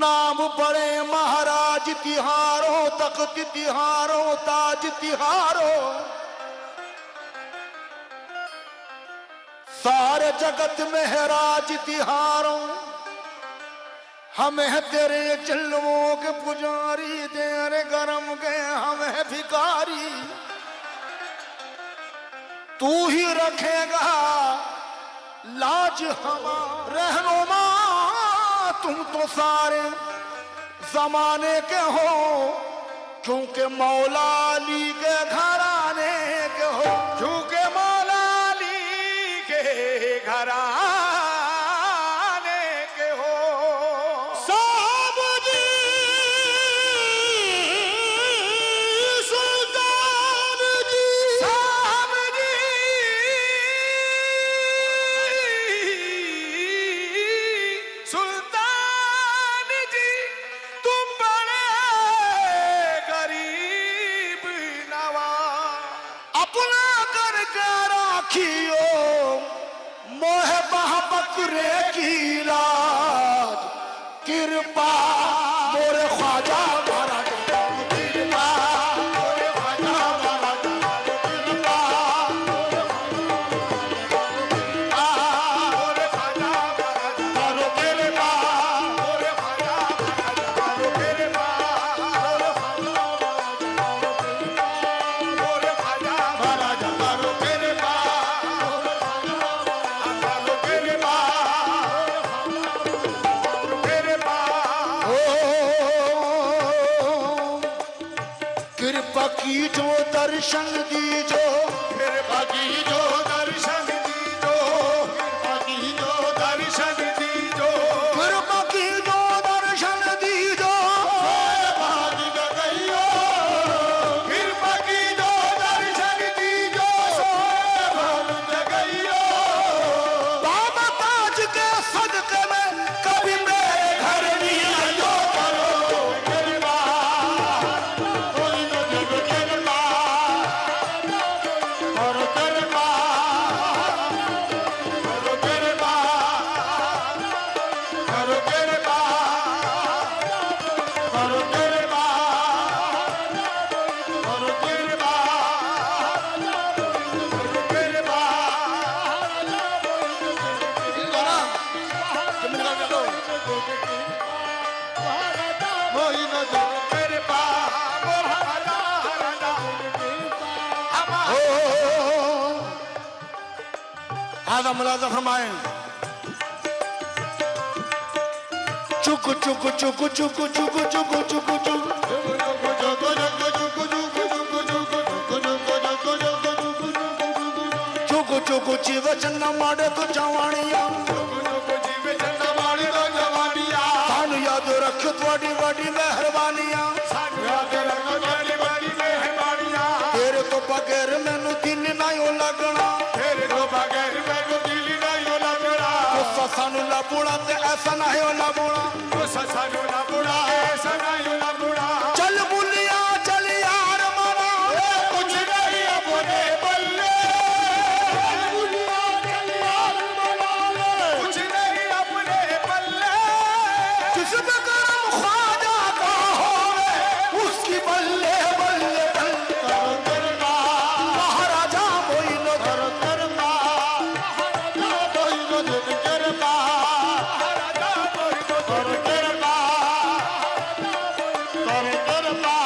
नाम बड़े महाराज तिहारों तख्त तिहारों ताज तिहारों सारे जगत में है राज तिहारों हम है तेरे चिल्लों के पुजारी तेरे गरम के हम है भिखारी तू ही रखेगा लाज हमारा रहनुमा तुम तो सारे जमाने के हो क्योंकि मौला अली के घराने के हो क्योंकि मौला अली के घराने के हो साहब जी सुल्तान जी साहब जी सुल्तान जी तुम बड़े गरीब नवाज अपना करके राखियो मोह बह बकरे की लाज कृपा मोरे ख्वाजा महाराज कृपा मोरे ख्वाजा महाराज कृपा मोरे ख्वाजा महाराज करो कृपा मोरे ख्वाजा महाराज करो कृपा मोरे ख्वाजा महाराज करो कृपा करो कृपा कृपा ओ कृपा की जो दर्शन दीजो कृपा की जो दर्शन दीजो कृपा की जो दर्शन दीजो कृपा की जो दर्शन दीजो भाग गइयो कृपा की जो दर्शन दीजो भाग गइयो बाबा ताज के सदके में कभी मेरे घर नहीं आयो करो कृपा कोई न जग कृपा करो कृपा करो कृपा करो कृपा करो कृपा करो कृपा करो कृपा कोई न जग कृपा मोहरा राजा ओ आधा मुलाजा फरमाए चुक चुक चुक चुक चुक चुक चुक चुक चुक चुक जीव चन्न माड़े तो जवानिया थानू याद रखो थोड़ी बड़ी मेहरबानिया तेरे तो बगैर मैनू दिन नहीं लगना गुस्सा सानू लबुड़ा ते ऐसा नहीं लबुड़ा चल बुलिया चल यार मारा कुछ नहीं अपने बल्ले कुछ नहीं अपने बल्ले जिस पे करम ख्वाजा का होवे उसकी बल्ले बल्ले बल्ले महाराजा मोइनो धर करना मोइनो धर करना राजा कोई तो धर करना धर करना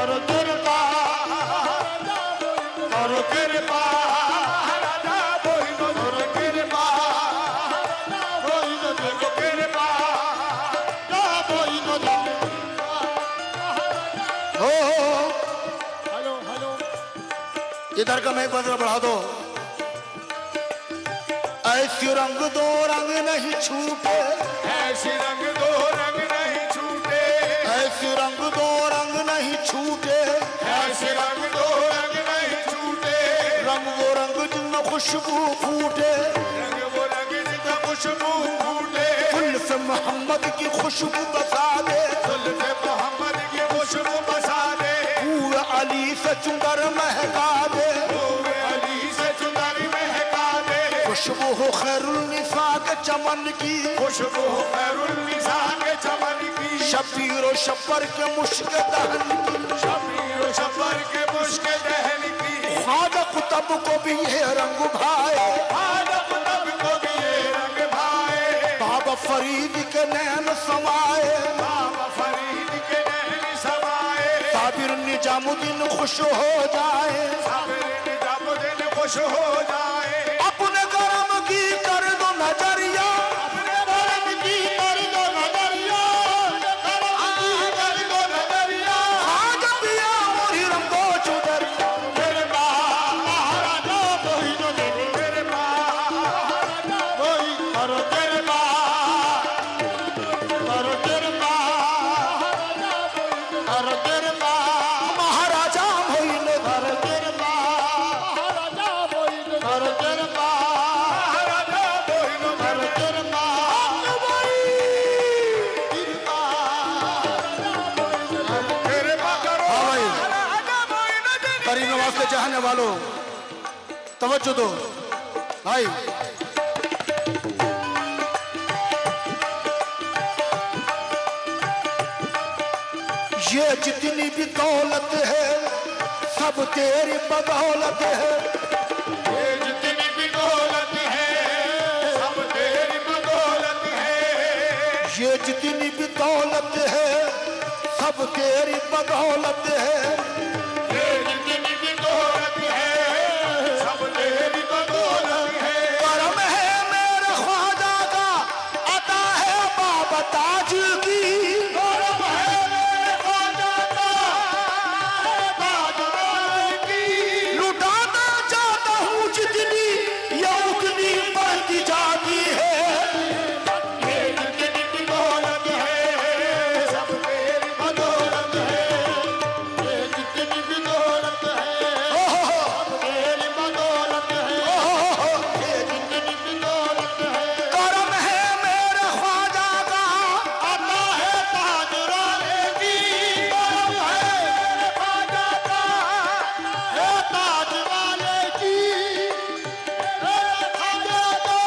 धर करना धर करना राजा कोई तो धर करना मोइनो धर कृपा मोइनो धर हो हेलो हेलो इधर का मैं बदला बढ़ा दो ऐसी रंग दो रंग नहीं छूटे ऐसी रंग दो रंग नहीं छूटे दो रंग नहीं छूटे, ऐसे रंग दो रंग नहीं छूटे, रंग वो रंग जिनमें खुशबू फूटे, रंग वो रंग जिनमें खुशबू फूटे, जुल्फ मोहम्मद की खुशबू बसा दे, जुल्फ मोहम्मद की खुशबू बसा दे, पूरे अली से चुंदर महका दे, पूरे अली से चुनर महका दे, खुशबू हो खैरुल निसा के चमन की, खुशबू खैरुल निसा के चमन की, शबीर और शब्बर के मुश्क दहन की, शबीर और शब्बर के मुश्क दहन की, ख्वाजा कुतुब को भी ये रंग भाए, ख्वाजा कुतुब को भी ये रंग भाए, बाबा फरीद के नैन समाए, बाबा फरीद के नैन समाए, साबिर निजामुद्दीन खुश हो जाए, साबिर निजामुद्दीन खुश हो जाए, अपने करम की कर दो नजरिया, अपने करम की कर दो नजरिया, कर दो नजरिया, ख्वाजा पिया मोरी रंगो चुदरिया, मेरे महाराजा कोई न दे, मेरे महाराजा कोई करो तेरे करो तेरे करो तेरे महाराजा भइले करो तेरे महाराजा कोई न करो तेरे महाराजा कोई न करो तेरे तेरे करो हाँ भाई। महाराजा कोई न दे, करीम नवाज के चाहने वालों तवज्जो दो भाई, ये जितनी भी दौलत है सब तेरी बदौलत है, ये जितनी भी दौलत है सब तेरी बदौलत है, ये जितनी भी दौलत है सब तेरी बदौलत है, ये जितनी भी दौलत है सब तेरी बदौलत है, करम है मेरे ख्वाजा का अता है बाबा ताज की, करम है मेरे ख्वाजा का बादशाह की, लुटाना चाहता हूँ जितनी ये उतनी बढ़ती जाती है, ये जितनी भी दौलत है सब तेरी बदौलत है, ये जितनी भी दौलत है सब तेरी बदौलत है, ये जितनी भी दौलत है करम है मेरे ख्वाजा का आता है ताजराने की, करम है मेरे ख्वाजा का है ताजराने की, मेरे ख्वाजा का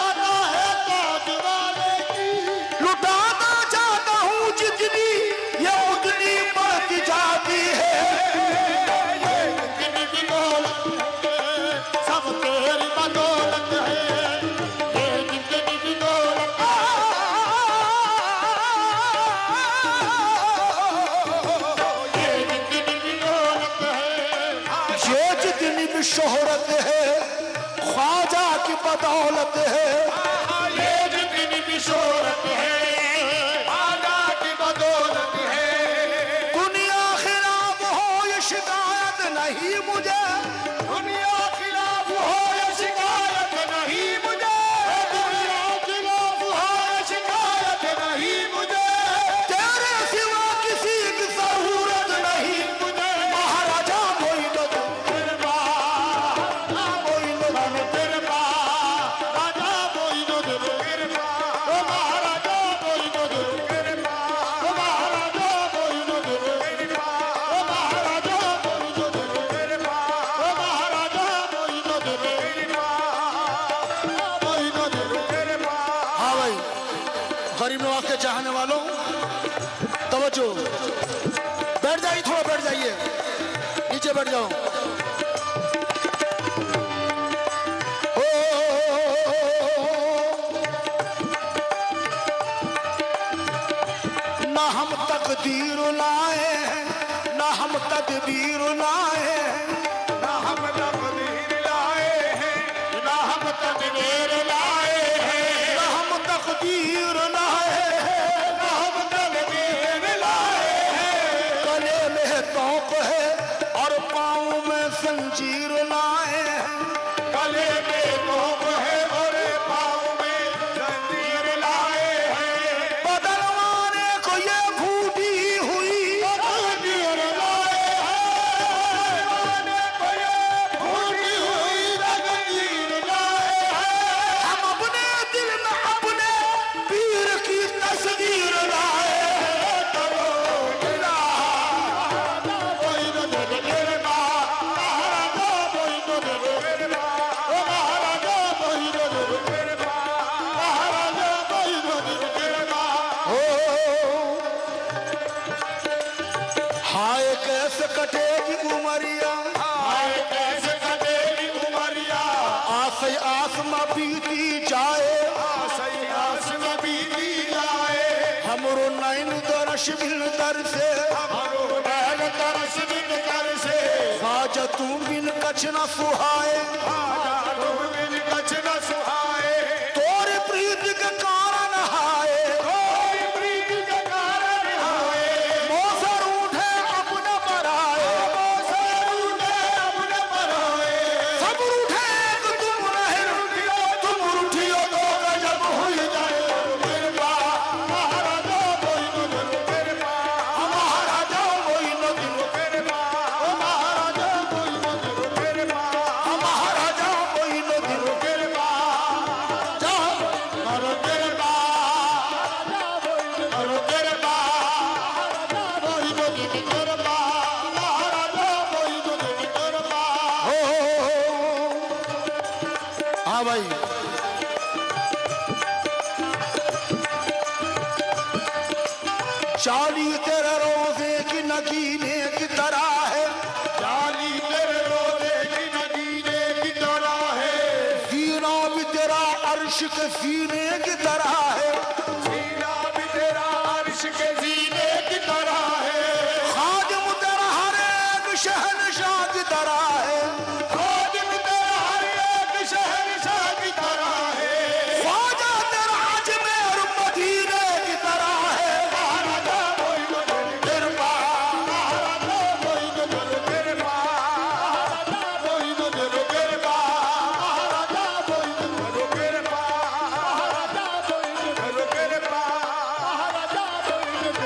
आता है ताजराने की, लुटाना चाहता हूँ जितनी ये उतनी बढ़ती जाती है, ये जितनी भी दौलत है सब तेरी बदौलत है, ये जितनी भी दौलत है ये जितनी भी दौलत है ये जितनी भी शोहरत है ख्वाजा की बदौलत है, ये जितनी भी शोहरत है ख्वाजा की बदौलत है, दुनिया खिलाफ हो ये शिकायत नहीं मुझे, दुनिया खिलाफ हो या शिकायत नहीं मुझे, दुनिया खिलाफ हो या शिकायत नहीं मुझे, तेरे सिवा किसी की जरूरत नहीं मुझे महाराजा मोइनुद्दीन, तेरे महाराजा मोइनुद्दीन, तेरे महाराजा मोइनुद्दीन, तेरे महाराजा मोइनुद्दीन, तेरे महाराजा मोइनुद्दीन, तेरे महाराजा मोइनुद्दीन, तेरे महाराजा मोइनुद्दीन, तेरे हाँ भाई, गरीब नवाज के चाहने वालों तवज्जो, बैठ जाइए, थोड़ा बैठ जाइए, नीचे बैठ जाओ, ओ, ना हम तकदीर लाए हैं, ना हम तदबीर लाए हैं, ना हम तकदीर लाए हैं, ना हम तकदीर लाए हैं, ना हम तकदीर लाए हैं, ना हम तकदीर लाए हैं, गले में तोप है और पाँव में जंजीर लाए हैं, गले में तोप है और पाँव में जंजीर लाए हैं, बदलवाने को ये फूटी हुई आस में बीती जाए, सही आस में बीती जाए, हमरो नैन दरस बिन दर से, हमारो नैन तरस बिन कर से, ख्वाजा तू बिन कछ न सुहाए, ख्वाजा तुम बिन कछ न सुहाए, तोरे प्रीत के कारण हाय, कोई प्रीत के कारण हाय, मौसर उठे अपने मराए, मौसर उठे अपने मराए, सब उठे कि तुम नहीं रुठियो, तुम रुठियो तो गजब हुई जाए, कृपा महाराजा कोई न कृपा, महाराजा कोई न दिन, कृपा महाराजा कोई न कृपा, महाराजा कोई न दिन, कृपा जा करो कृपा, करो कृपा, कोई न कृपा, महाराजा कोई न कृपा। हो हाँ भाई, चाली तेरे रोजे की नगीने की तरह है, जाली तेरे रोज़े की नगीने की तरह है, सीना भी तेरा अर्श के सीने की तरह है, सीना भी तेरा अर्श के सीने की तरह है, खादिम तेरा हर एक शहनशाह की तरह है, खादिम तेरा हर एक शहंशाह की तरह है, ख्वाजा तेरा अजमेर मदीने की तरह है, महाराजा कोई न कृपा, महाराजा कोई न कृपा, महाराजा कोई न कृपा, महाराजा कोई न कृपा, महाराजा कोई न कृपा, महाराजा कोई न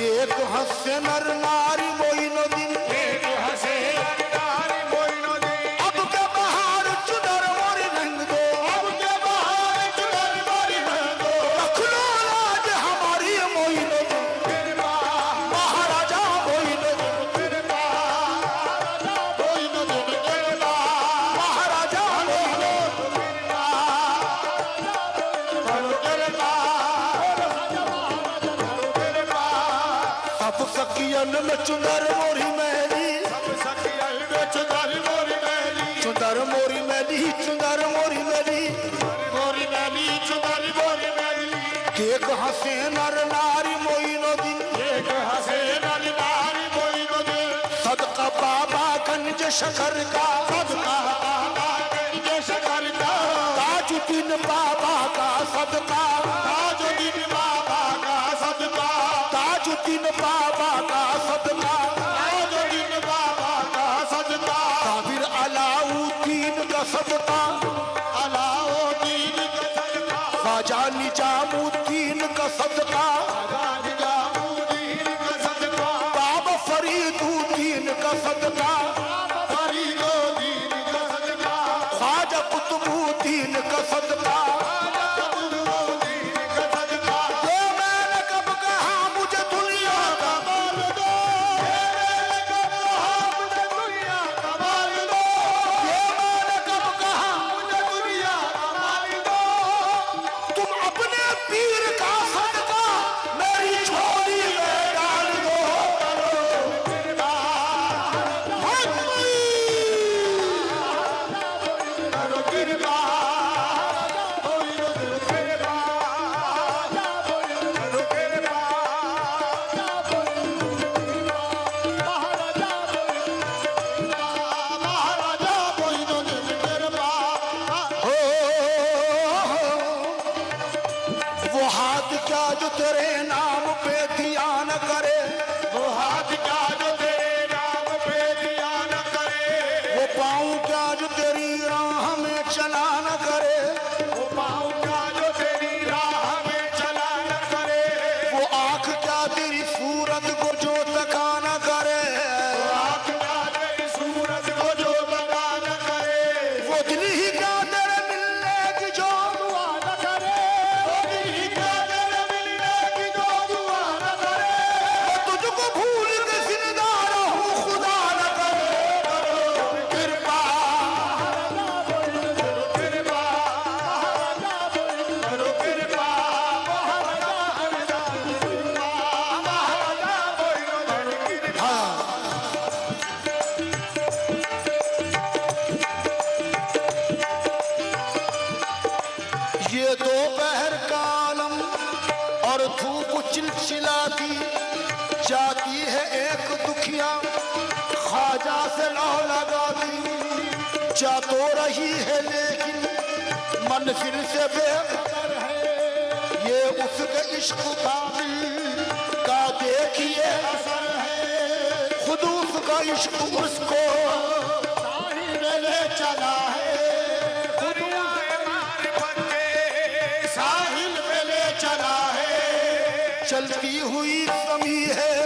एक हंसे नर नारी मोइनुद्दीन, एक हंसे नारी मोइनुद्दीन, अब के बहार चुनर मोरी रंग दो, अब के बहार चुनर मोरी रंग दो, रख लो लाज हमारी मोइनुद्दीन, कृपा महाराजा मोइनुद्दीन, कृपा, महाराजा कोई न कृपा, महाराजा मोइनुद्दीन, करो कृपा, कृपा, सब सखियन में चुनर मोरी मैली, सब सखियन में चुनर मोरी मैली, चुनर मोरी मैली, चुनर मोरी मैली, मोरी मैली, चुनर मोरी मैली, एक हंसे नर नारी मोइनुद्दीन, एक हंसे नारी मोइनुद्दीन, सदका बाबा गंज शकर का, सदका बाबा गंज शकर का, ताजुद्दीन बाबा का सदका, ताजुद्दीन बाबा का सदका, ताजुद्दीन बाबा का सदका, ताजुद्दीन बाबा का सदका, काबिर अलाउद्दीन का सदका, अलाउद्दीन का सदका, ख्वाजा निजामुद्दीन का सदका, निजामुद्दीन का सदका, बाबा फरीदुद्दीन का सदका, फरीदुद्दीन का सदका, ख्वाजा कुतुबुद्दीन का सदका, कुतुबुद्दीन का सदका, ये मैंने कब कहा मुझे दुनिया का कमाल दो, मेरे कब मुझे दुनिया कमाल दो, ये मैंने कब कहा मुझे दुनिया कमाल दो, तुम अपने पीर का सदका मेरी झोली में डाल दो, कृपा, करो कृपा, कोई न कृपा, करो कृपा, महाराजा कोई न कृपा, हो वो हाथ क्या जो तेरे नाम पे ध्यान करे, वो हाथ क्या जो तेरे नाम पे दिया न करे, वो पाँव क्या जो तेरी राह में चला न करे, वो पाँव क्या जो तेरी राह में चला न करे, वो आँख क्या तेरी सूरत को जो तका न करे, वो आँख क्या तेरी सूरत को जो बता न करे, वो दिल ही क्या तेरे मिलने की जो दुआ न करे, वो दिल ही क्या तेरे मिलने की जो दुआ न करे, वो तुझ और धूप चिलचिलाती जाती है एक दुखिया, ख्वाजा से लौ लगाती जा तो रही है लेकिन मंजिल से बेखबर है। ये उसके इश्क काबिल का देखिए असर है, खुद उसका इश्क उसको साहिल में ले चला है, खुद साहिल में ले चला है। चलती हुई समी है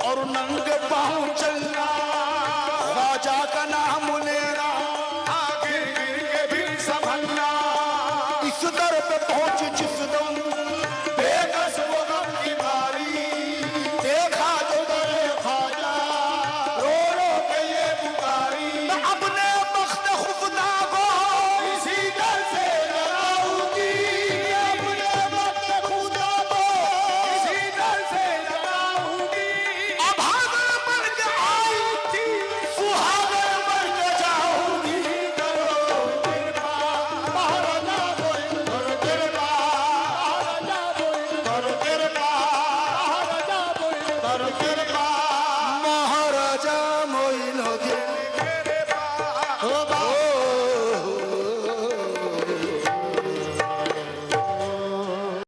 और नंगे पाँव चलना, ख्वाजा का नाम लेना, आगे गिर के भी संभलना। इस दर पे पहुंच जिस दम बेकस वो गम की बारी, देखा जो दरे ख्वाजा रो रो के ये पुकारी। मैं अपने बख्त खुदा को इसी दर से लगाऊंगी, अपने बख्त खुदा को इसी दर से लगाऊंगी। अभागा बन के आई थी, सुहागा बन के जाऊंगी। करो कृपा महाराजा बोल, करो कृपा महाराजा बोल, करो कृपा महाराजा बोल, करो कृपा।